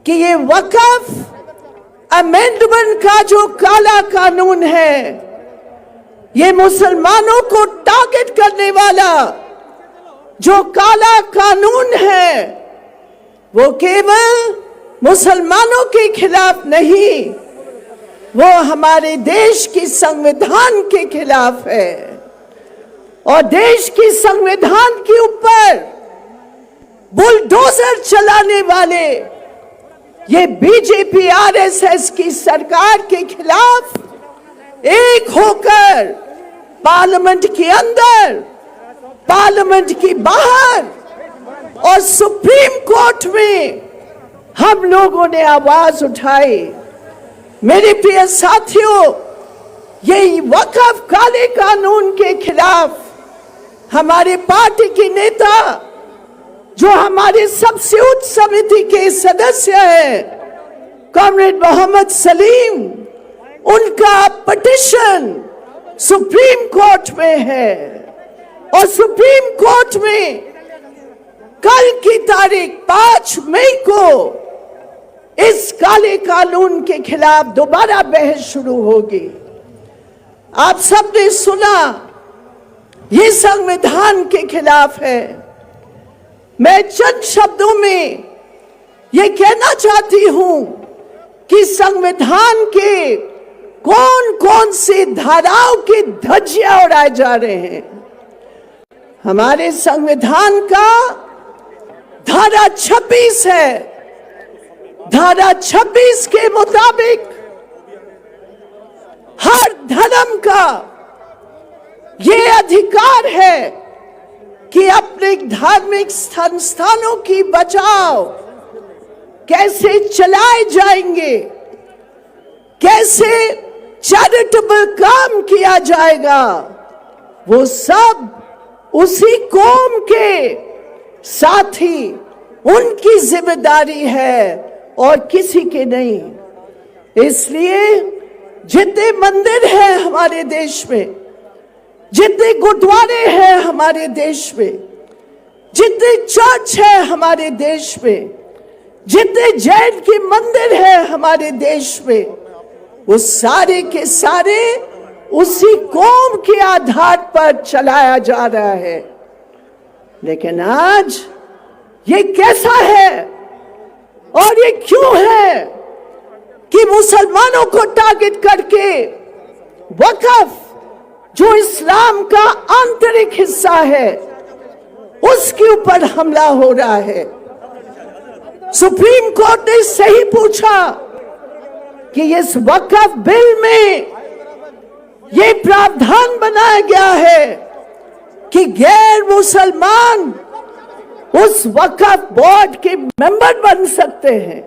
कि ये वक्फ अमेंडमेंट का जो काला कानून है, ये मुसलमानों को टारगेट करने वाला जो काला कानून है, वो केवल मुसलमानों के खिलाफ नहीं, वो हमारे देश की संविधान के खिलाफ है। और देश की संविधान के ऊपर बुलडोजर चलाने वाले ये बीजेपी आरएसएस की सरकार के खिलाफ एक होकर पार्लियामेंट के अंदर, पार्लियामेंट के बाहर और सुप्रीम कोर्ट में हम लोगों ने आवाज उठाई। मेरे प्रिय साथियों, ये वक्फ काले कानून के खिलाफ हमारे पार्टी के नेता, जो हमारे सबसे उच्च समिति के सदस्य हैं, कॉमरेड मोहम्मद सलीम, उनका पिटीशन सुप्रीम कोर्ट में है। और सुप्रीम कोर्ट में कल की तारीख 5 मई को इस काले कानून के खिलाफ दोबारा बहस शुरू होगी। आप सबने सुना, ये संविधान के खिलाफ है। मैं चंद शब्दों में ये कहना चाहती हूं कि संविधान के कौन कौन से धाराओं की धज्जियां उड़ाए जा रहे हैं। हमारे संविधान का धारा 26 है। धारा 26 के मुताबिक हर धर्म का ये अधिकार है कि अपने धार्मिक संस्थानों की बचाव कैसे चलाए जाएंगे, कैसे चैरिटेबल काम किया जाएगा, वो सब उसी कौम के साथी, उनकी जिम्मेदारी है और किसी के नहीं। इसलिए जितने मंदिर हैं हमारे देश में, जितने गुरुद्वारे हैं हमारे देश में, जितने चर्च है हमारे देश में, जितने जैन के मंदिर हैं हमारे देश में, वो सारे के सारे उसी कौम के आधार पर चलाया जा रहा है। लेकिन आज ये कैसा है और ये क्यों है कि मुसलमानों को टारगेट करके वक्फ, जो इस्लाम का आंतरिक हिस्सा है, उसके ऊपर हमला हो रहा है। सुप्रीम कोर्ट ने सही पूछा कि इस वक्फ बिल में ये प्रावधान बनाया गया है कि गैर मुसलमान उस वक्फ बोर्ड के मेंबर बन सकते हैं।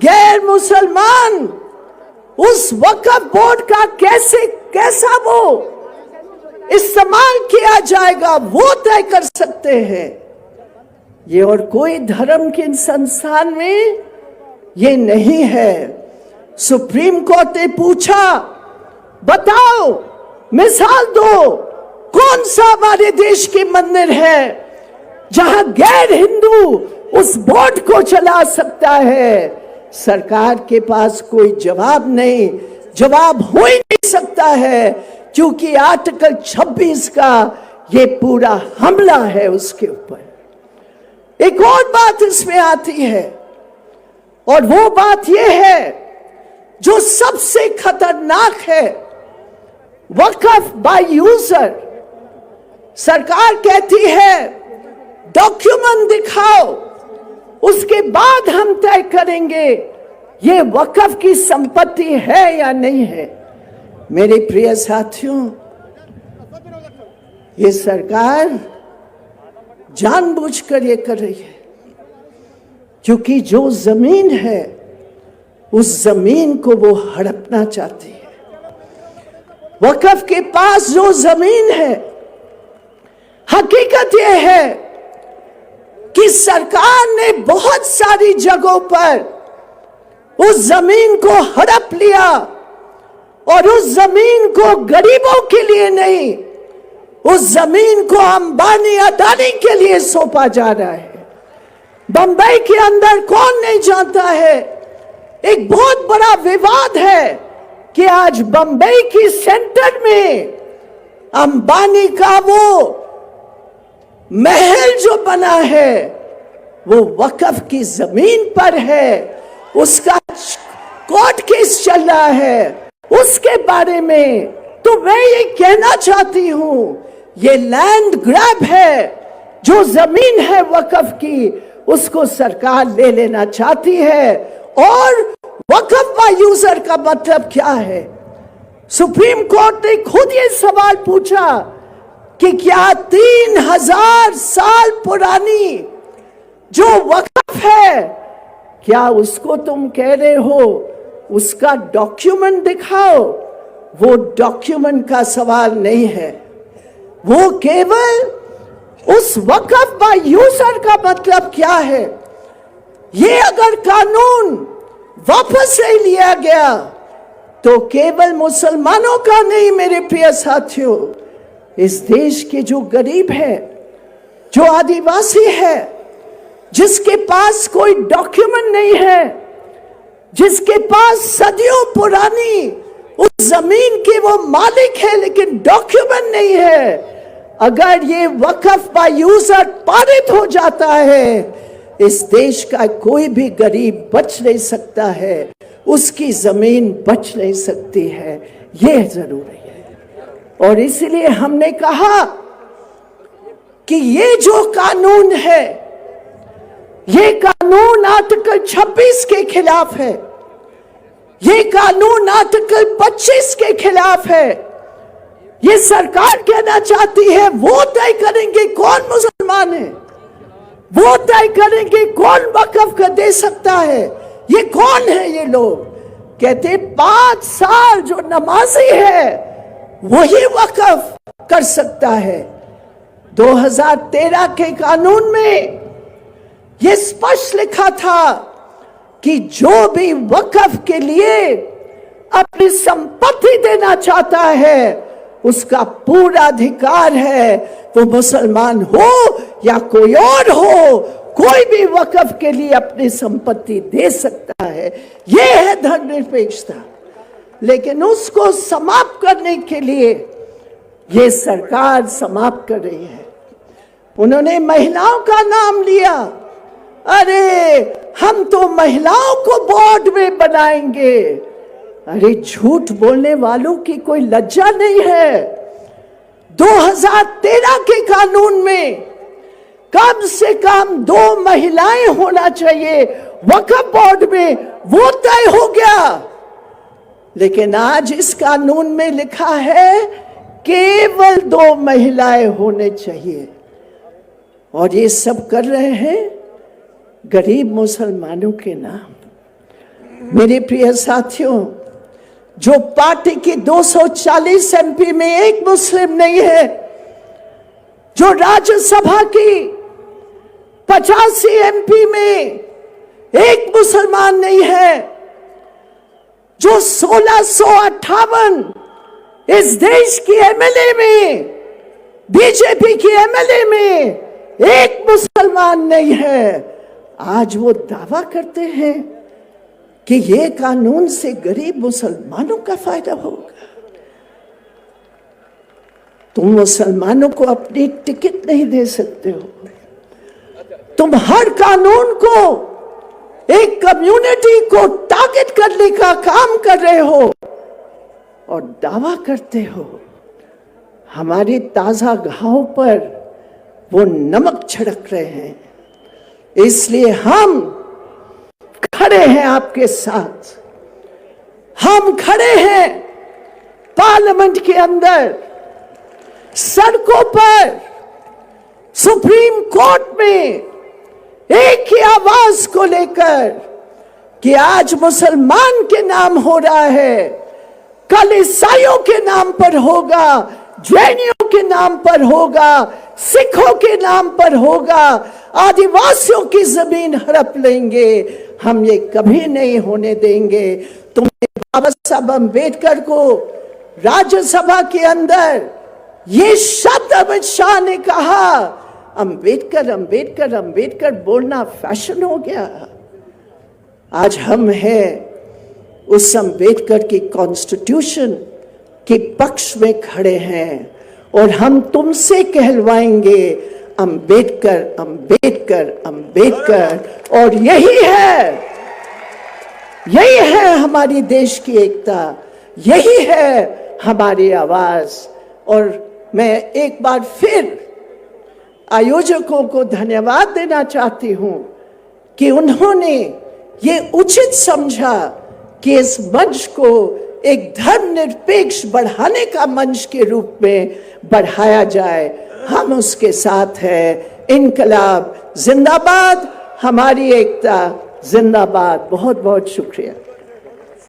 गैर मुसलमान उस वक्फ बोर्ड का कैसा वो इस्तेमाल किया जाएगा, वो तय कर सकते हैं। ये और कोई धर्म के संस्थान में ये नहीं है। सुप्रीम कोर्ट ने पूछा, बताओ, मिसाल दो, कौन सा हमारे देश के मंदिर है जहां गैर हिंदू उस बोर्ड को चला सकता है। सरकार के पास कोई जवाब नहीं, जवाब हो ही नहीं सकता है, क्योंकि आर्टिकल 26 का ये पूरा हमला है उसके ऊपर। एक और बात इसमें आती है, और वो बात ये है जो सबसे खतरनाक है, वक्फ बाय यूजर। सरकार कहती है डॉक्यूमेंट दिखाओ, उसके बाद हम तय करेंगे ये वक्फ की संपत्ति है या नहीं है। मेरे प्रिय साथियों, ये सरकार जानबूझकर ये कर रही है, क्योंकि जो जमीन है उस जमीन को वो हड़पना चाहती है। वक्फ के पास जो जमीन है, हकीकत ये है कि सरकार ने बहुत सारी जगहों पर उस जमीन को हड़प लिया, और उस जमीन को गरीबों के लिए नहीं, उस जमीन को अंबानी अडानी के लिए सौंपा जा रहा है। बंबई के अंदर कौन नहीं जानता है, एक बहुत बड़ा विवाद है कि आज बंबई की सेंटर में अंबानी का वो महल जो बना है वो वक्फ की जमीन पर है, उसका कोर्ट केस चल रहा है उसके बारे में। तो मैं ये कहना चाहती हूं, ये लैंड ग्रैब है, जो जमीन है वक्फ की उसको सरकार ले लेना चाहती है। और वक्फ बाय यूजर का मतलब क्या है? सुप्रीम कोर्ट ने खुद ये सवाल पूछा कि क्या 3000 साल पुरानी जो वक्फ है, क्या उसको तुम कह रहे हो उसका डॉक्यूमेंट दिखाओ? वो डॉक्यूमेंट का सवाल नहीं है, वो केवल उस वक्फ बाय यूजर का मतलब क्या है। ये अगर कानून वापस ले लिया गया तो केवल मुसलमानों का नहीं मेरे प्रिय साथियों, इस देश के जो गरीब है, जो आदिवासी है, जिसके पास कोई डॉक्यूमेंट नहीं है, जिसके पास सदियों पुरानी उस जमीन के वो मालिक है लेकिन डॉक्यूमेंट नहीं है, अगर ये वक्फ बाय यूजर पारित हो जाता है, इस देश का कोई भी गरीब बच नहीं सकता है, उसकी जमीन बच नहीं सकती है। ये जरूरी है। और इसलिए हमने कहा कि ये जो कानून है, ये कानून आर्टिकल 26 के खिलाफ है, ये कानून आर्टिकल 25 के खिलाफ है। ये सरकार कहना चाहती है वो तय करेंगे कौन मुसलमान है, वो तय करेंगे कौन वक्फ का दे सकता है। ये कौन है ये लोग? कहते 5 साल जो नमाजी है वही वक्फ कर सकता है। 2013 के कानून में यह स्पष्ट लिखा था कि जो भी वक्फ के लिए अपनी संपत्ति देना चाहता है उसका पूरा अधिकार है, वो मुसलमान हो या कोई और हो, कोई भी वक्फ के लिए अपनी संपत्ति दे सकता है। यह है धर्मनिरपेक्षता। लेकिन उसको समाप्त करने के लिए यह सरकार समाप्त कर रही है। उन्होंने महिलाओं का नाम लिया, अरे हम तो महिलाओं को बोर्ड में बनाएंगे। अरे झूठ बोलने वालों की कोई लज्जा नहीं है। 2013 के कानून में कम से कम 2 महिलाएं होना चाहिए वक्फ बोर्ड में, वो तय हो गया। लेकिन आज इस कानून में लिखा है केवल 2 महिलाएं होने चाहिए। और ये सब कर रहे हैं गरीब मुसलमानों के नाम। मेरे प्रिय साथियों, जो पार्टी की 240 एमपी में एक मुस्लिम नहीं है, जो राज्यसभा की 85 एमपी में एक मुसलमान नहीं है, जो 1658 इस देश की एमएलए में, बीजेपी की एमएलए में एक मुसलमान नहीं है, आज वो दावा करते हैं कि ये कानून से गरीब मुसलमानों का फायदा होगा। तुम मुसलमानों को अपनी टिकट नहीं दे सकते हो। तुम हर कानून को एक कम्युनिटी को टारगेट करने का काम कर रहे हो और दावा करते हो। हमारी ताजा घाव पर वो नमक छिड़क रहे हैं। इसलिए हम खड़े हैं आपके साथ। हम खड़े हैं पार्लियामेंट के अंदर, सड़कों पर, सुप्रीम कोर्ट में एक ही आवाज को लेकर कि आज मुसलमान के नाम हो रहा है, कल ईसाइयों के नाम पर होगा, जैनियों के नाम पर होगा, सिखों के नाम पर होगा, आदिवासियों की जमीन हड़प लेंगे। हम ये कभी नहीं होने देंगे। तुमने बाबा साहब अम्बेडकर को राज्यसभा के अंदर ये शब्द अमित शाह ने कहा, अंबेडकर अंबेडकर अंबेडकर बोलना फैशन हो गया। आज हम हैं उस अंबेडकर की कॉन्स्टिट्यूशन के पक्ष में खड़े हैं और हम तुमसे कहलवाएंगे अंबेडकर अंबेडकर अंबेडकर। और यही है हमारी देश की एकता, यही है हमारी आवाज। और मैं एक बार फिर आयोजकों को धन्यवाद देना चाहती हूं कि उन्होंने ये उचित समझा कि इस मंच को एक धर्मनिरपेक्ष बढ़ाने का मंच के रूप में बढ़ाया जाए। हम उसके साथ हैं। इनकलाब जिंदाबाद, हमारी एकता जिंदाबाद। बहुत बहुत शुक्रिया।